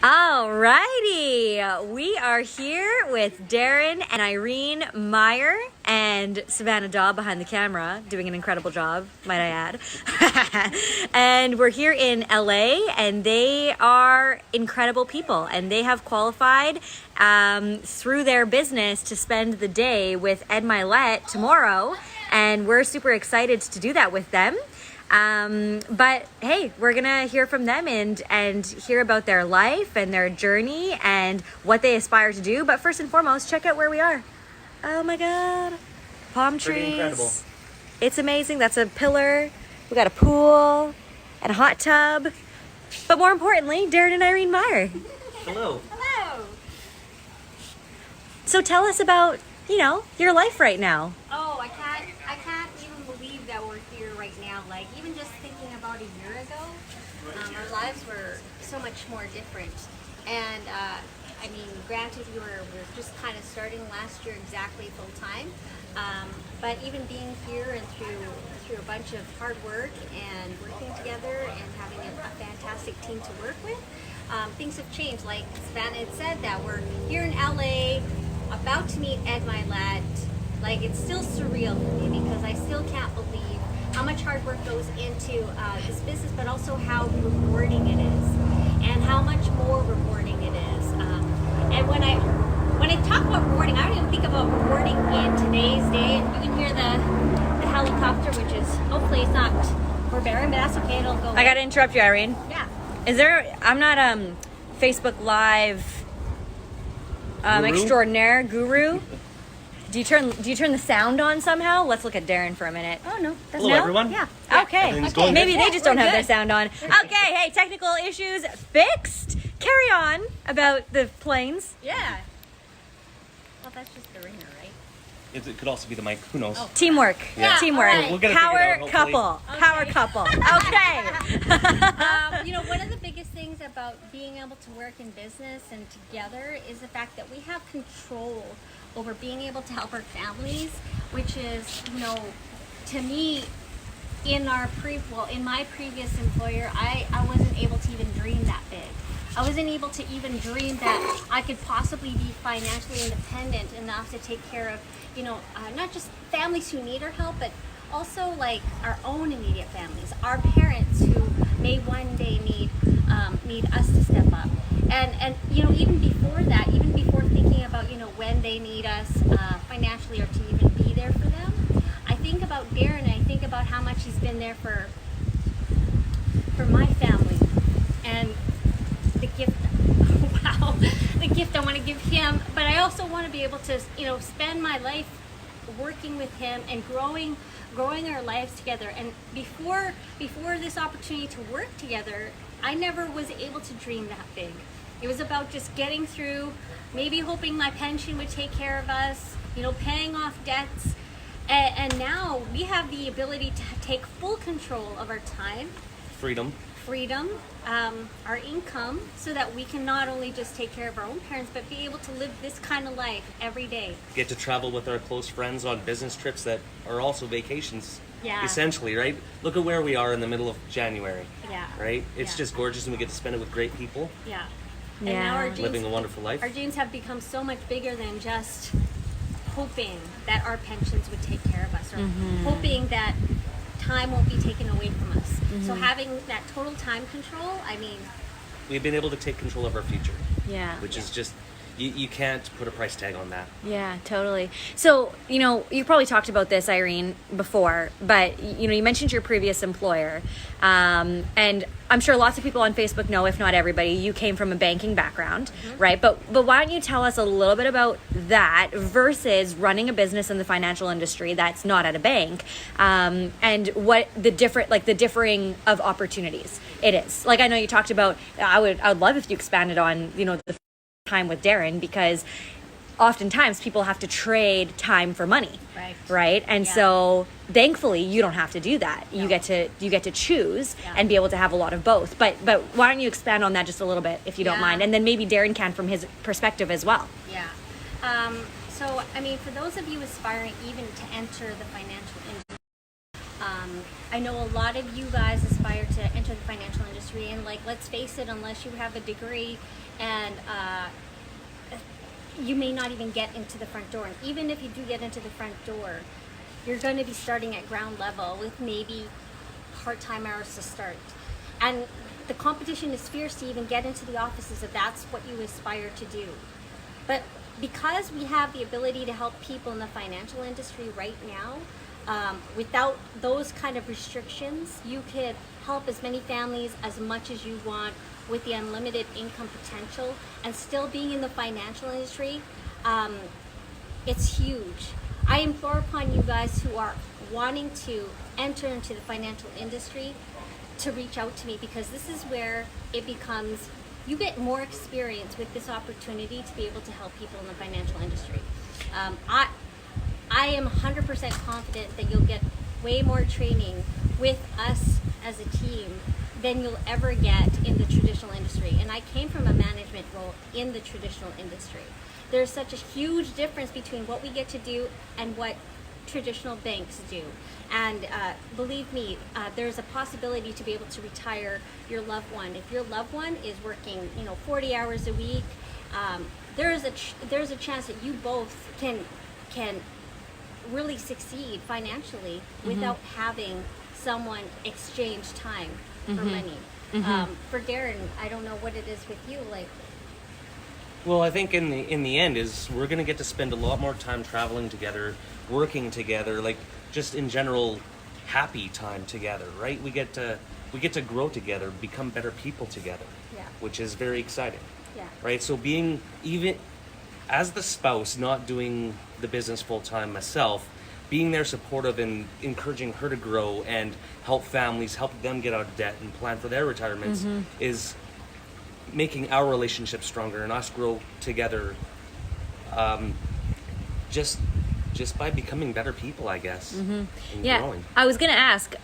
Alrighty, we are here with Darren and Irene Meyer and Savannah Daw behind the camera, doing an incredible job, might I add. And we're here in LA, and they are incredible people, and they have qualified through their business to spend the day with Ed Mylett tomorrow, and we're super excited to do that with them. But hey, we're gonna hear from them and hear about their life and their journey and what they aspire to do. But first and foremost, check out where we are. Oh my God, palm trees. Pretty incredible. It's amazing. That's a pillar. We got a pool and a hot tub. But more importantly, Darren and Irene Meyer. Hello. Hello. So tell us about, your life right now. Oh, I can't even believe that we're here right now. Like, even just thinking about a year ago, our lives were so much more different. And granted, we were just kind of starting last year exactly full time. But even being here and through a bunch of hard work and working together and having a fantastic team to work with, things have changed. Like Savannah had said, that we're here in LA, about to meet Ed Mylett. Like, it's still surreal for me because I still can't believe how much hard work goes into this business, but also how rewarding it is, and how much more rewarding it is. And when I talk about rewarding, I don't even think about rewarding in today's day. And you can hear the helicopter, which is hopefully it's not overbearing, but that's okay. It'll go. I gotta interrupt you, Irene. Yeah. I'm not Facebook Live extraordinaire guru. Do you turn the sound on somehow? Let's look at Darren for a minute. Oh no. Hello, everyone. Yeah. Okay. Everything's going Maybe good. they just don't We're have their good. sound on. Okay. Hey, technical issues fixed. Carry on about the planes. Yeah. Well, that's just the ringer, right? It could also be the mic. Who knows? Oh. Teamwork. Yeah, Teamwork. all right. We'll get it figured Power out, hopefully. couple. Okay. Power couple. Okay. One of the biggest things about being able to work in business and together is the fact that we have control over being able to help our families, which is, to me, in my previous employer, I wasn't able to even dream that big. I wasn't able to even dream that I could possibly be financially independent enough to take care of, not just families who need our help, but also like our own immediate families, our parents who may one day need us to step up. And even before that, even before thinking about, when they need us financially or to even be there for them, I think about Darren and I think about how much he's been there for my family. And the gift, wow, the gift I want to give him, but I also want to be able to, spend my life working with him and growing our lives together. And before this opportunity to work together, I never was able to dream that big. It was about just getting through, maybe hoping my pension would take care of us, paying off debts. And now we have the ability to take full control of our time, Freedom. our income, so that we can not only just take care of our own parents, but be able to live this kind of life every day. Get to travel with our close friends on business trips that are also vacations. Yeah. Essentially, right? Look at where we are in the middle of January. Yeah. Right? It's Yeah. just gorgeous, and we get to spend it with great people, Yeah. And Yeah. now living a wonderful life. our dreams have become so much bigger than just hoping that our pensions would take care of us, or hoping that time won't be taken away from us. So having that total time control, We've been able to take control of our future, Yeah. which is just, you can't put a price tag on that. Yeah, totally. So, you probably talked about this, Irene, before, but, you mentioned your previous employer. And I'm sure lots of people on Facebook know, if not everybody, you came from a banking background, right? But why don't you tell us a little bit about that versus running a business in the financial industry that's not at a bank, and what the differing of opportunities it is. Like, I know you talked about, I would love if you expanded on, the time with Darren, because oftentimes people have to trade time for money, right? And Yeah. so thankfully you don't have to do that. You get to choose and be able to have a lot of both. But why don't you expand on that just a little bit, if you don't Yeah. mind, and then maybe Darren can from his perspective as well. Yeah. So, for those of you aspiring even to enter the financial industry, I know a lot of you guys aspire to enter the financial industry, and like, let's face it, unless you have a degree and you may not even get into the front door. And even if you do get into the front door, you're going to be starting at ground level with maybe part-time hours to start. And the competition is fierce to even get into the offices if that's what you aspire to do. But because we have the ability to help people in the financial industry right now, without those kind of restrictions, you could help as many families as much as you want with the unlimited income potential, and still being in the financial industry, it's huge. I implore upon you guys who are wanting to enter into the financial industry to reach out to me, because this is where it becomes, you get more experience with this opportunity to be able to help people in the financial industry. I am 100% confident that you'll get way more training with us as a team than you'll ever get in the traditional industry. And I came from a management role in the traditional industry. There's such a huge difference between what we get to do and what traditional banks do. And believe me, there's a possibility to be able to retire your loved one. If your loved one is working, 40 hours a week, there's a chance that you both can really succeed financially without having someone exchange time for money. For Darren, I don't know what it is with you, like. Well, I think in the end is we're gonna get to spend a lot more time traveling together, working together, like just in general, happy time together, right? We get to grow together, become better people together, Yeah. which is very exciting, Yeah. right? So being even as the spouse, not doing the business full time myself, being there supportive and encouraging her to grow and help families, help them get out of debt and plan for their retirements is making our relationship stronger and us grow together, just by becoming better people, I guess, and growing. I was gonna ask,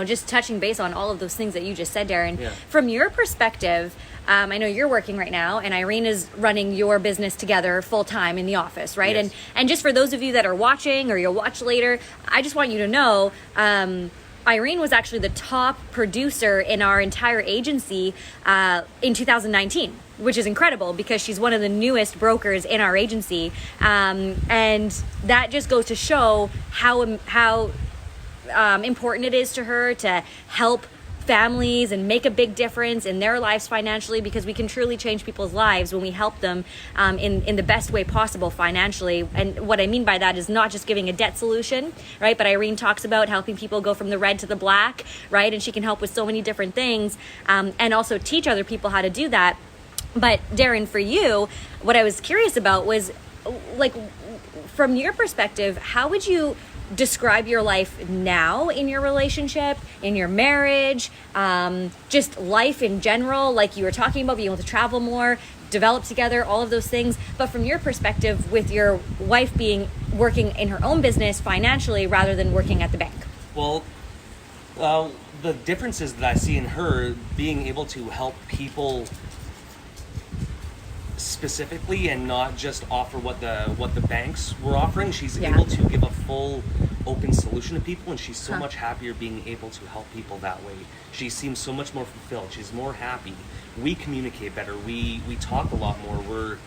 just touching base on all of those things that you just said, Darren. Yeah. From your perspective, I know you're working right now, and Irene is running your business together full time in the office, right? Yes. And just for those of you that are watching or you'll watch later, I just want you to know, Irene was actually the top producer in our entire agency in 2019, which is incredible because she's one of the newest brokers in our agency. And that just goes to show how important it is to her to help families and make a big difference in their lives financially, because we can truly change people's lives when we help them in the best way possible financially. And what I mean by that is not just giving a debt solution, right? But Irene talks about helping people go from the red to the black, right? And she can help with so many different things, and also teach other people how to do that. But Darren, for you, what I was curious about was, like, from your perspective, how would you describe your life now in your relationship, in your marriage, just life in general, like you were talking about being able to travel more, develop together, all of those things. But from your perspective, with your wife working in her own business financially rather than working at the bank. Well, the differences that I see in her being able to help people specifically and not just offer what the banks were offering. She's able to give a full open solution to people, and she's so much happier being able to help people that way. She seems so much more fulfilled. She's more happy. We communicate better. We talk a lot more. We're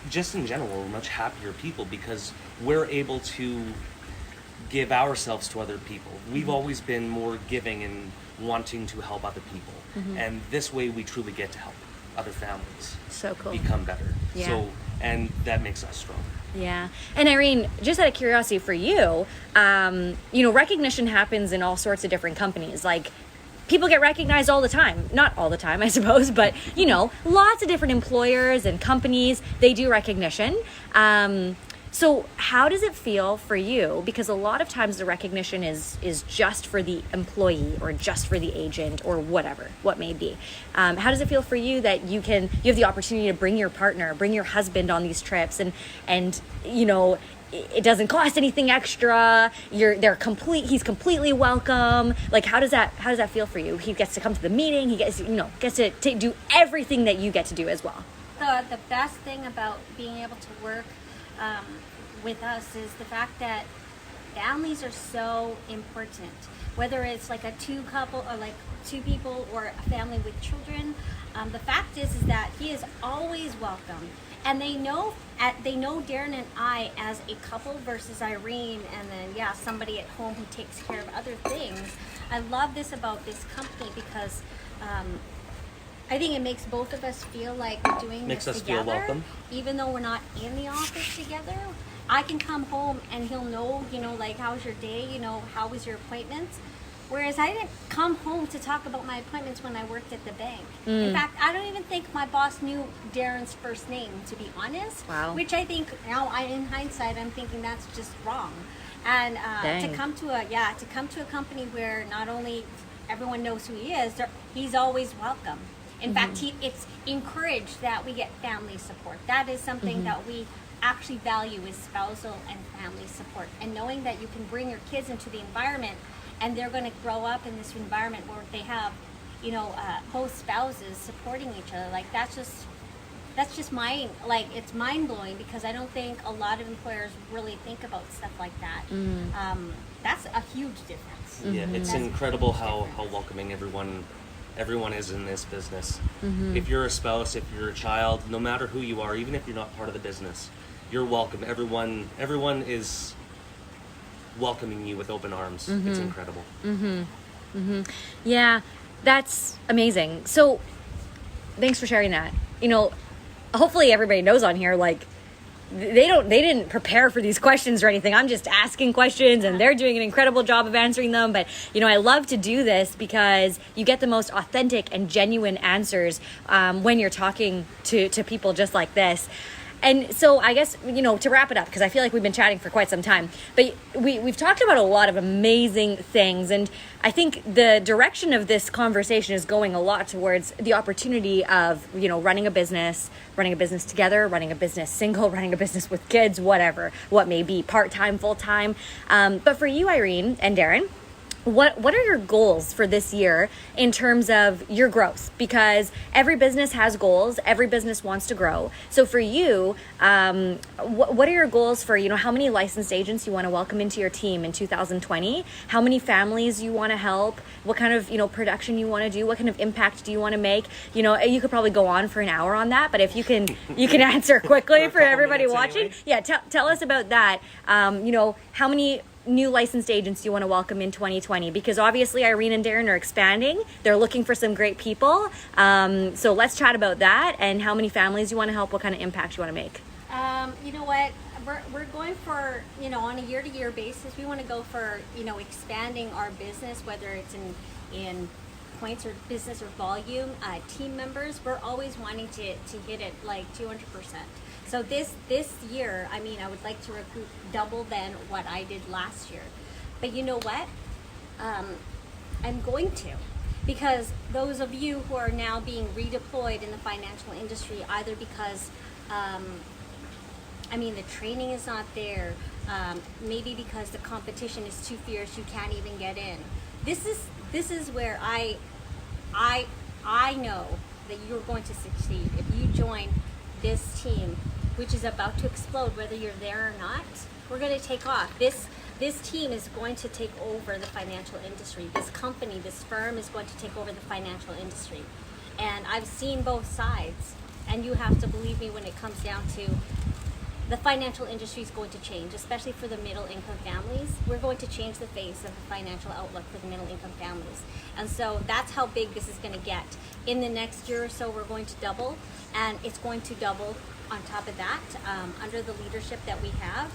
just in general, we're much happier people because we're able to give ourselves to other people. We've always been more giving and wanting to help other people. And this way we truly get to help other families So cool. become better. Yeah. So, and that makes us stronger. Yeah. And Irene, just out of curiosity for you, recognition happens in all sorts of different companies. Like, people get recognized all the time. Not all the time, I suppose, but, lots of different employers and companies, they do recognition. So how does it feel for you? Because a lot of times the recognition is just for the employee or just for the agent or whatever, what may be. How does it feel for you that you have the opportunity to bring your partner, bring your husband on these trips and it doesn't cost anything extra. He's completely welcome. Like, how does that feel for you? He gets to come to the meeting. He gets to do everything that you get to do as well. The best thing about being able to work with us is the fact that families are so important. Whether it's like a two couple or like two people or a family with children, the fact is that he is always welcome. And they know Darren and I as a couple versus Irene and then somebody at home who takes care of other things. I love this about this company because I think it makes both of us feel like we're doing Makes this us together, feel welcome. even though we're not in the office together. I can come home and he'll know, like, how's your day? How was your appointments? Whereas I didn't come home to talk about my appointments when I worked at the bank. In fact, I don't even think my boss knew Darren's first name, to be honest. Wow. Which I think now, in hindsight, I'm thinking that's just wrong. And to come to a company where not only everyone knows who he is, he's always welcome. In fact, it's encouraged that we get family support. That is something that we actually value, is spousal and family support. And knowing that you can bring your kids into the environment and they're going to grow up in this environment where they have, both spouses supporting each other. Like, that's just it's mind-blowing, because I don't think a lot of employers really think about stuff like that. That's a huge difference. Yeah, it's That's incredible a huge how difference. welcoming everyone is in this business. If you're a spouse, if you're a child, no matter who you are, even if you're not part of the business, you're welcome. Everyone is welcoming you with open arms. It's incredible. Yeah, that's amazing. So thanks for sharing that. Hopefully everybody knows on here, like, they didn't prepare for these questions or anything. I'm just asking questions and they're doing an incredible job of answering them. But, I love to do this because you get the most authentic and genuine answers when you're talking to people just like this. And so I guess, to wrap it up, because I feel like we've been chatting for quite some time, but we've talked about a lot of amazing things. And I think the direction of this conversation is going a lot towards the opportunity of, running a business together, running a business single, running a business with kids, what may be part-time, full-time. But for you, Irene and Darren, what are your goals for this year in terms of your growth? Because every business has goals. Every business wants to grow. So for you, what are your goals for, how many licensed agents you want to welcome into your team in 2020? How many families you want to help? What kind of, production you want to do? What kind of impact do you want to make? You could probably go on for an hour on that, but if you can answer quickly for everybody watching. Anyway. Yeah, tell us about that. How many new licensed agents you want to welcome in 2020, because obviously Irene and Darren are expanding. They're looking for some great people. So let's chat about that and how many families you want to help, what kind of impact you want to make. You know what? We're going for, on a year-to-year basis, we want to go for, expanding our business, whether it's in points or business or volume. Team members, we're always wanting to hit it like 200%. So this year, I would like to recruit double than what I did last year. But you know what? I'm going to. Because those of you who are now being redeployed in the financial industry, either because, the training is not there, maybe because the competition is too fierce, you can't even get in. This is where I know that you're going to succeed if you join this team, which is about to explode, whether you're there or not. We're going to take off. This team is going to take over the financial industry. This company, this firm is going to take over the financial industry. And I've seen both sides. And you have to believe me when it comes down to the financial industry is going to change, especially for the middle income families. We're going to change the face of the financial outlook for the middle income families. And so that's how big this is going to get. In the next year or so, we're going to double, and it's going to double on top of that, under the leadership that we have.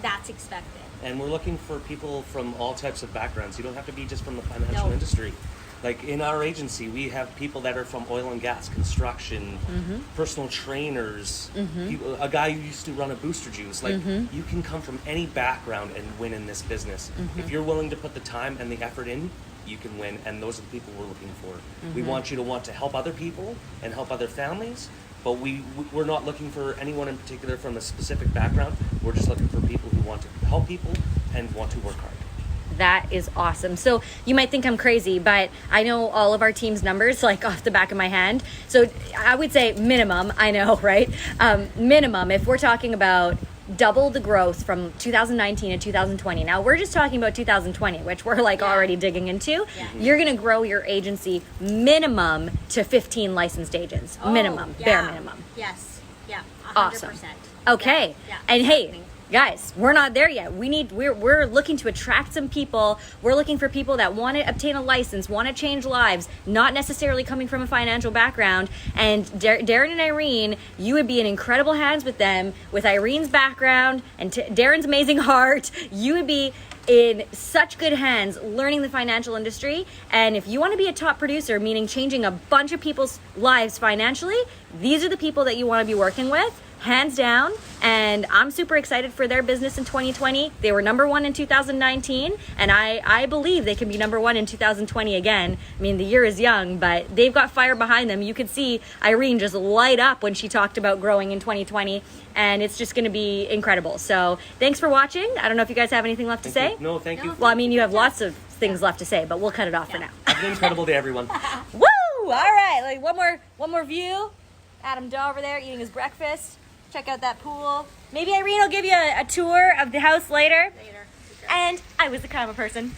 That's expected. And we're looking for people from all types of backgrounds. You don't have to be just from the financial No. industry. Like in our agency, we have people that are from oil and gas, construction, personal trainers, people, a guy who used to run a Booster Juice. Like, you can come from any background and win in this business. If you're willing to put the time and the effort in, you can win, and those are the people we're looking for. We want you to want to help other people and help other families, but we're not looking for anyone in particular from a specific background. We're just looking for people who want to help people and want to work hard. That is awesome. So you might think I'm crazy, but I know all of our team's numbers like off the back of my hand. So I would say minimum, I know, right? Minimum, if we're talking about double the growth from 2019 to 2020. Now we're just talking about 2020, which we're like already digging into. You're going to grow your agency minimum to 15 licensed agents. Minimum, bare minimum. Yes. Yeah. 100%. Awesome. Okay. Yeah. And hey, guys, we're not there yet. We're looking to attract some people. We're looking for people that want to obtain a license, want to change lives, not necessarily coming from a financial background. And Darren and Irene, you would be in incredible hands with them. With Irene's background and Darren's amazing heart, you would be in such good hands learning the financial industry. And if you want to be a top producer, meaning changing a bunch of people's lives financially, these are the people that you want to be working with, hands down. And I'm super excited for their business in 2020. They were number one in 2019, and I believe they can be number one in 2020 again. I mean, the year is young, but they've got fire behind them. You could see Irene just light up when she talked about growing in 2020, and it's just going to be incredible. So thanks for watching. I don't know if you guys have anything left to say. No, thank you. Well, I mean, you have lots of things left to say, but we'll cut it off for now. Have an incredible day, everyone. Woo! All right, like one more view. Adam Daw over there eating his breakfast. Check out that pool. Maybe Irene will give you a tour of the house later. And I was the karma person.